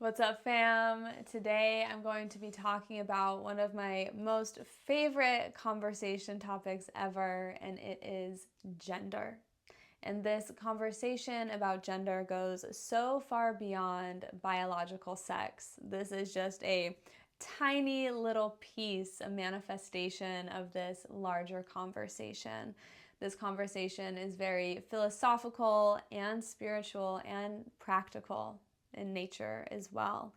What's up, fam? Today I'm going to be talking about one of my most favorite conversation topics ever, and it is gender. And this conversation about gender goes so far beyond biological sex. This is just a tiny little piece, a manifestation of this larger conversation. This conversation is very philosophical and spiritual and practical in nature as well.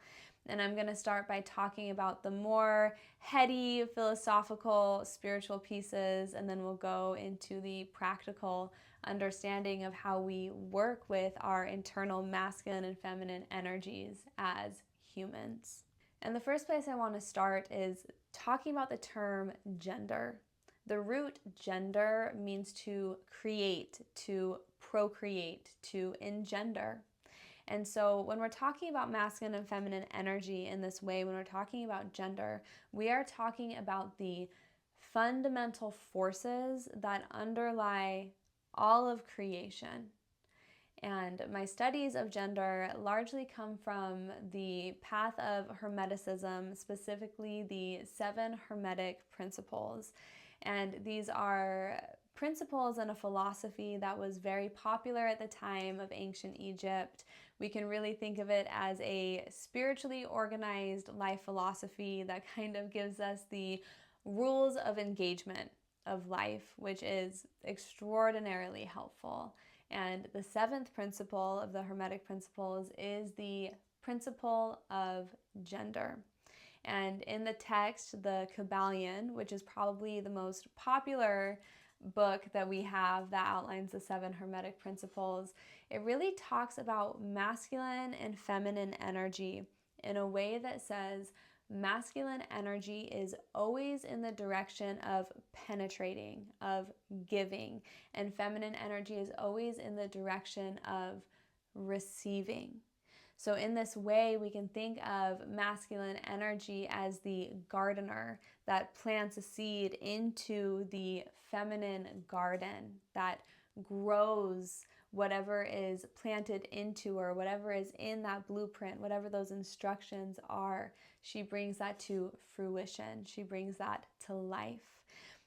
And I'm going to start by talking about the more heady, philosophical, spiritual pieces, and then we'll go into the practical understanding of how we work with our internal masculine and feminine energies as humans. And the first place I want to start is talking about the term gender. The root gender means to create, to procreate, to engender. And so when we're talking about masculine and feminine energy in this way, when we're talking about gender, we are talking about the fundamental forces that underlie all of creation. And my studies of gender largely come from the path of Hermeticism, specifically the 7 Hermetic principles. And these are principles and a philosophy that was very popular at the time of ancient Egypt. We can really think of it as a spiritually organized life philosophy that kind of gives us the rules of engagement of life, which is extraordinarily helpful. And the 7th principle of the Hermetic principles is the principle of gender. And in the text, the Kybalion, which is probably the most popular book that we have that outlines the 7 Hermetic principles, it really talks about masculine and feminine energy in a way that says masculine energy is always in the direction of penetrating, of giving, and feminine energy is always in the direction of receiving. So in this way, we can think of masculine energy as the gardener that plants a seed into the feminine garden that grows whatever is planted into her, whatever is in that blueprint, whatever those instructions are. She brings that to fruition. She brings that to life.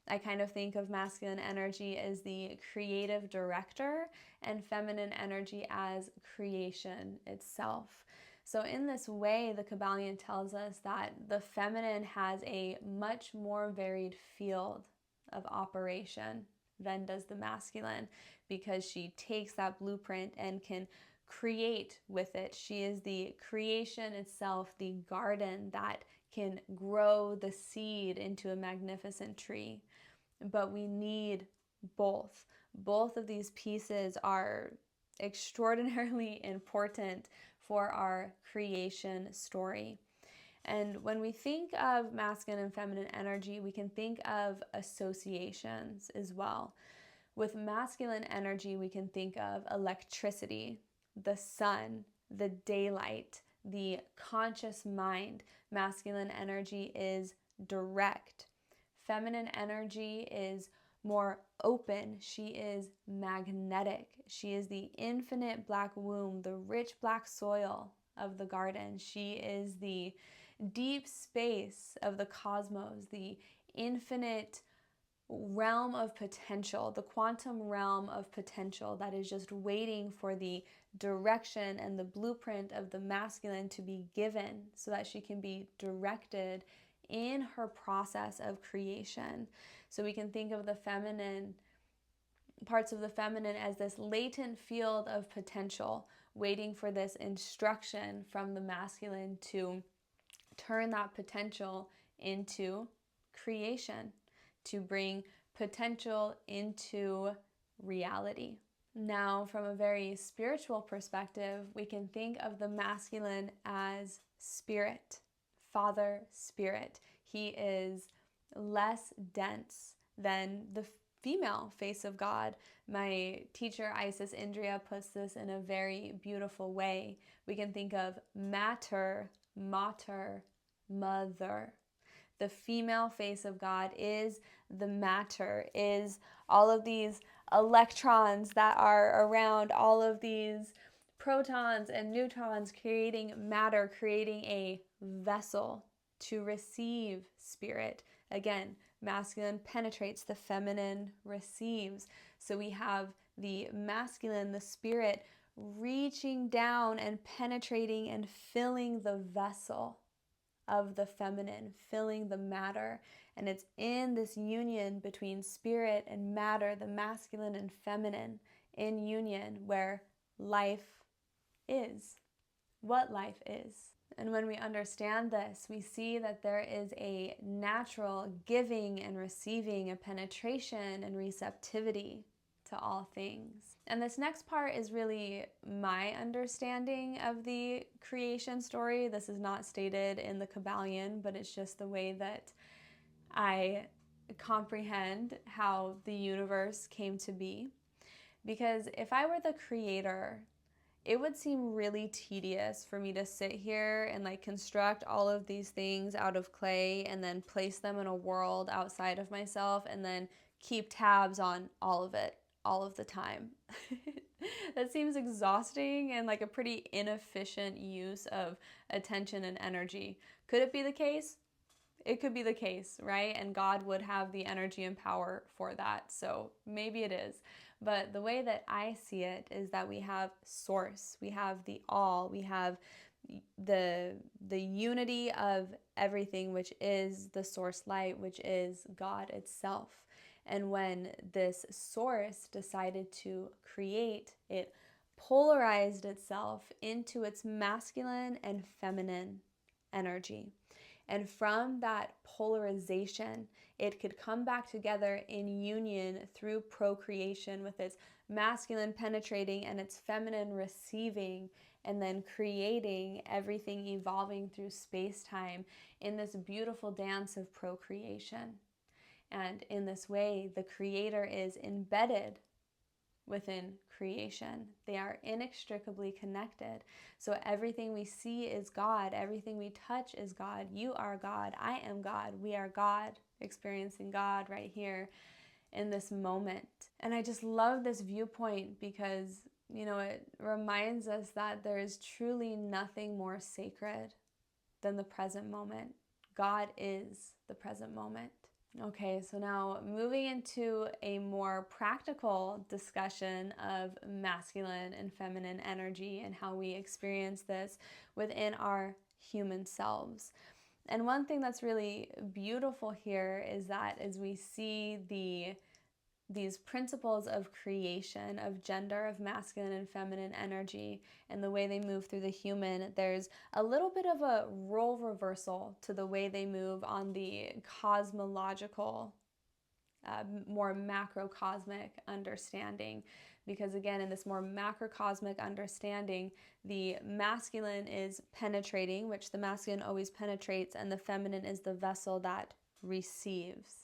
I kind of think of masculine energy as the creative director and feminine energy as creation itself. So in this way, the Kybalion tells us that the feminine has a much more varied field of operation than does the masculine, because she takes that blueprint and can create with it. She is the creation itself, the garden that can grow the seed into a magnificent tree. But we need both. Both of these pieces are extraordinarily important for our creation story. And when we think of masculine and feminine energy, we can think of associations as well. With masculine energy, we can think of electricity, the sun, the daylight, the conscious mind. Masculine energy is direct. Feminine energy is more open. She is magnetic. She is the infinite black womb, the rich black soil of the garden. She is the deep space of the cosmos, the infinite realm of potential, the quantum realm of potential that is just waiting for the direction and the blueprint of the masculine to be given so that she can be directed in her process of creation. So we can think of the feminine, parts of the feminine, as this latent field of potential waiting for this instruction from the masculine to turn that potential into creation, to bring potential into reality. Now, from a very spiritual perspective, we can think of the masculine as spirit, Father Spirit. He is less dense than the female face of God. My teacher, Isis Indria, puts this in a very beautiful way. We can think of matter, mater, mother. The female face of God is the matter, is all of these electrons that are around all of these protons and neutrons, creating matter, creating a vessel to receive spirit. Again, masculine penetrates, the feminine receives. So we have the masculine, the spirit, reaching down and penetrating and filling the vessel of the feminine, filling the matter. And it's in this union between spirit and matter, the masculine and feminine, in union where life is, what life is. And when we understand this, we see that there is a natural giving and receiving, a penetration and receptivity to all things. And this next part is really my understanding of the creation story. This is not stated in the Kybalion, but it's just the way that I comprehend how the universe came to be. Because if I were the creator, it would seem really tedious for me to sit here and like construct all of these things out of clay and then place them in a world outside of myself and then keep tabs on all of it all of the time. That seems exhausting and like a pretty inefficient use of attention and energy. Could it be the case? It could be the case, right? And God would have the energy and power for that. So maybe it is. But the way that I see it is that we have source, we have the all, we have the unity of everything, which is the source light, which is God itself. And when this source decided to create, it polarized itself into its masculine and feminine energy. And from that polarization, it could come back together in union through procreation with its masculine penetrating and its feminine receiving, and then creating everything evolving through space-time in this beautiful dance of procreation. And in this way, the creator is embedded within creation. They are inextricably connected. So everything we see is God. Everything we touch is God. You are God. I am God. We are God, experiencing God right here in this moment. And I just love this viewpoint because, it reminds us that there is truly nothing more sacred than the present moment. God is the present moment. Okay, so now moving into a more practical discussion of masculine and feminine energy and how we experience this within our human selves. And one thing that's really beautiful here is that as we see these principles of creation, of gender, of masculine and feminine energy, and the way they move through the human, there's a little bit of a role reversal to the way they move on the cosmological, more macrocosmic understanding. Because again, in this more macrocosmic understanding, the masculine is penetrating, which the masculine always penetrates, and the feminine is the vessel that receives.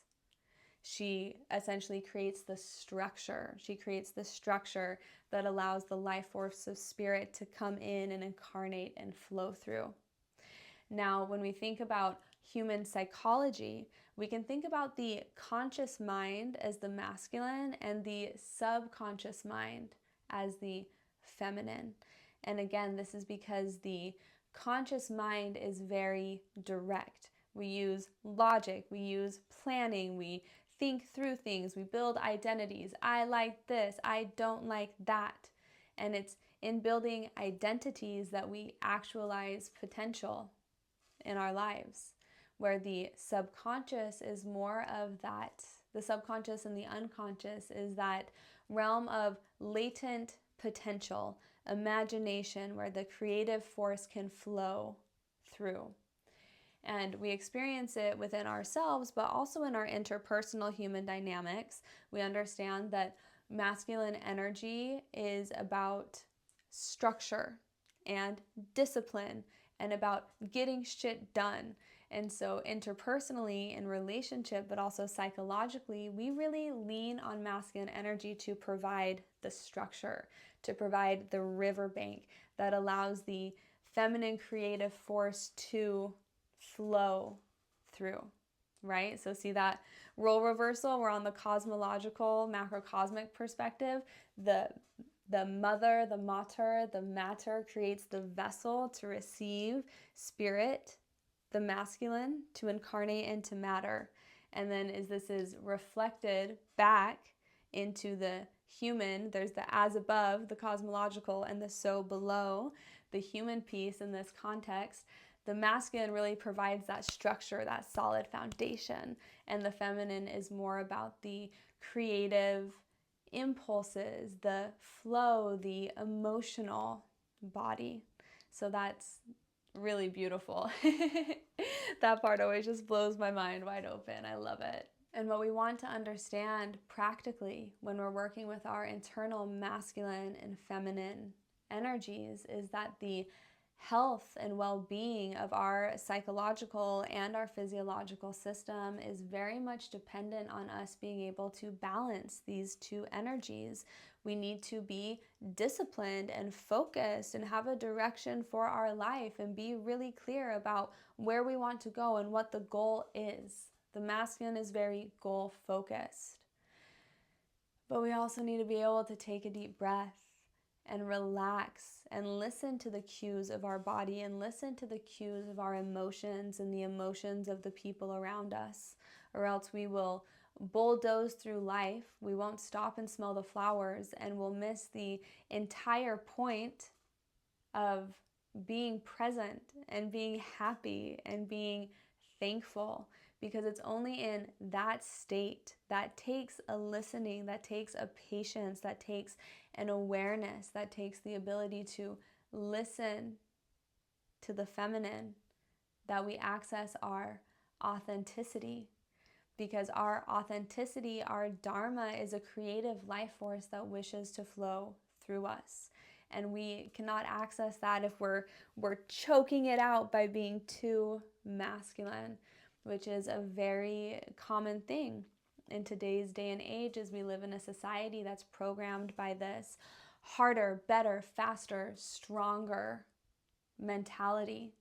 She essentially creates the structure. She creates the structure that allows the life force of spirit to come in and incarnate and flow through. Now, when we think about human psychology, we can think about the conscious mind as the masculine and the subconscious mind as the feminine. And again, this is because the conscious mind is very direct. We use logic, we use planning, we think through things, we build identities. I like this, I don't like that. And it's in building identities that we actualize potential in our lives, where the subconscious is more of that. The subconscious and the unconscious is that realm of latent potential, imagination, where the creative force can flow through. And we experience it within ourselves, but also in our interpersonal human dynamics. We understand that masculine energy is about structure and discipline and about getting shit done. And so interpersonally in relationship, but also psychologically, we really lean on masculine energy to provide the structure, to provide the riverbank that allows the feminine creative force to flow through, right? So see that role reversal? We're on the cosmological, macrocosmic perspective. The The mother, the mater, the matter creates the vessel to receive spirit, the masculine, to incarnate into matter. And then as this is reflected back into the human, there's the as above, the cosmological, and the so below, the human piece in this context. The masculine really provides that structure, that solid foundation, and the feminine is more about the creative impulses, the flow, the emotional body. So that's really beautiful. That part always just blows my mind wide open. I love it. And what we want to understand practically when we're working with our internal masculine and feminine energies is that the health and well-being of our psychological and our physiological system is very much dependent on us being able to balance these two energies. We need to be disciplined and focused and have a direction for our life and be really clear about where we want to go and what the goal is. The masculine is very goal-focused. But we also need to be able to take a deep breath and relax and listen to the cues of our body and listen to the cues of our emotions and the emotions of the people around us, or else we will bulldoze through life. We won't stop and smell the flowers, and we'll miss the entire point of being present and being happy and being thankful, because it's only in that state that takes a listening, that takes a patience, that takes an awareness, that takes the ability to listen to the feminine, that we access our authenticity. Because our authenticity, our dharma, is a creative life force that wishes to flow through us. And we cannot access that if we're choking it out by being too masculine, which is a very common thing in today's day and age, as we live in a society that's programmed by this harder, better, faster, stronger mentality.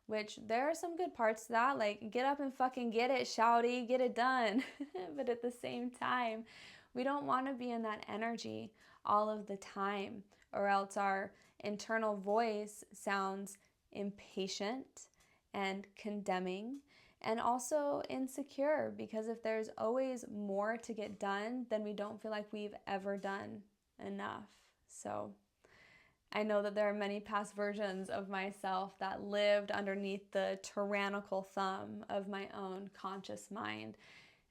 Which there are some good parts to that, like get up and fucking get it, shouty, get it done. But at the same time, we don't want to be in that energy all of the time, or else our internal voice sounds impatient and condemning and also insecure, because if there's always more to get done, then we don't feel like we've ever done enough. So I know that there are many past versions of myself that lived underneath the tyrannical thumb of my own conscious mind.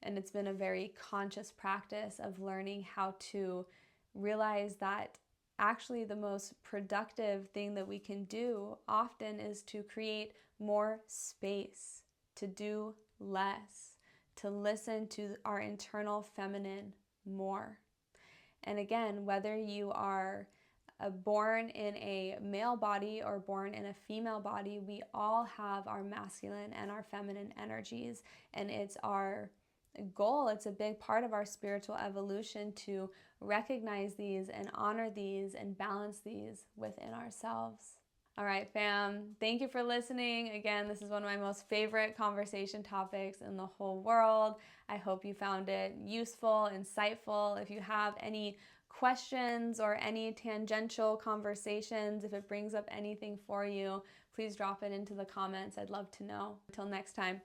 And it's been a very conscious practice of learning how to realize that actually the most productive thing that we can do often is to create more space, to do less, to listen to our internal feminine more. And again, whether you are born in a male body or born in a female body, we all have our masculine and our feminine energies, and it's our goal, it's a big part of our spiritual evolution to recognize these and honor these and balance these within ourselves. All right, fam, thank you for listening. Again, this is one of my most favorite conversation topics in the whole world. I hope you found it useful, insightful. If you have any questions or any tangential conversations, if it brings up anything for you, please drop it into the comments. I'd love to know. Until next time.